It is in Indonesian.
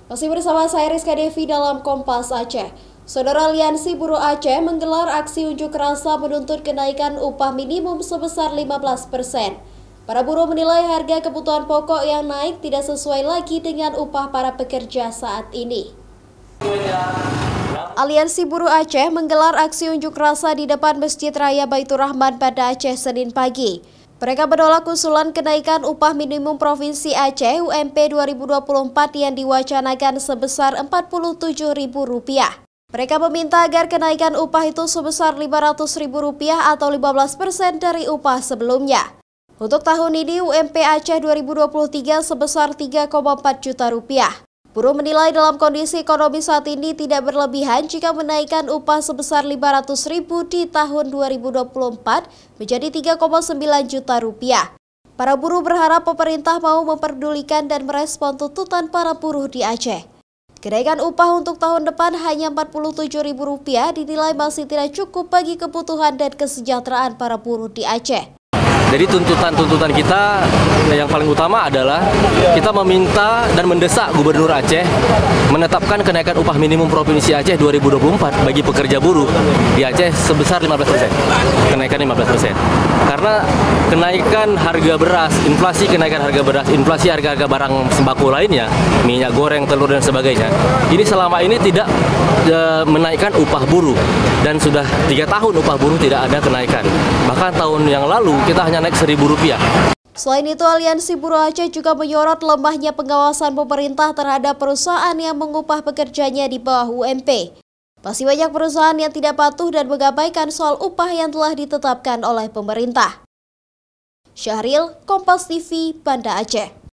Masih bersama saya Rizka Devi dalam Kompas Aceh. Saudara Aliansi Buruh Aceh menggelar aksi unjuk rasa menuntut kenaikan upah minimum sebesar 15%. Para buruh menilai harga kebutuhan pokok yang naik tidak sesuai lagi dengan upah para pekerja saat ini. Aliansi Buruh Aceh menggelar aksi unjuk rasa di depan Masjid Raya Baitur Rahman pada Aceh Senin pagi. Mereka menolak usulan kenaikan upah minimum Provinsi Aceh UMP 2024 yang diwacanakan sebesar Rp47.000. Mereka meminta agar kenaikan upah itu sebesar Rp500.000 atau 15% dari upah sebelumnya. Untuk tahun ini UMP Aceh 2023 sebesar Rp3,4 juta. Buruh menilai dalam kondisi ekonomi saat ini tidak berlebihan jika menaikkan upah sebesar Rp500.000 di tahun 2024 menjadi Rp3,9 juta. Para buruh berharap pemerintah mau memperdulikan dan merespon tuntutan para buruh di Aceh. Kenaikan upah untuk tahun depan hanya Rp47.000 dinilai masih tidak cukup bagi kebutuhan dan kesejahteraan para buruh di Aceh. Jadi tuntutan kita yang paling utama adalah kita meminta dan mendesak Gubernur Aceh menetapkan kenaikan upah minimum Provinsi Aceh 2024 bagi pekerja buruh di Aceh sebesar 15%. Kenaikan 15%. Karena kenaikan harga beras, inflasi kenaikan harga beras, inflasi harga-harga barang sembako lainnya, minyak goreng, telur dan sebagainya, ini selama ini tidak menaikkan upah buruh dan sudah 3 tahun upah buruh tidak ada kenaikan. Bahkan tahun yang lalu kita hanya naik Rp1.000. Selain itu, Aliansi Buruh Aceh juga menyorot lemahnya pengawasan pemerintah terhadap perusahaan yang mengupah pekerjanya di bawah UMP. Masih banyak perusahaan yang tidak patuh dan mengabaikan soal upah yang telah ditetapkan oleh pemerintah. Syahril, Kompas TV, Banda Aceh.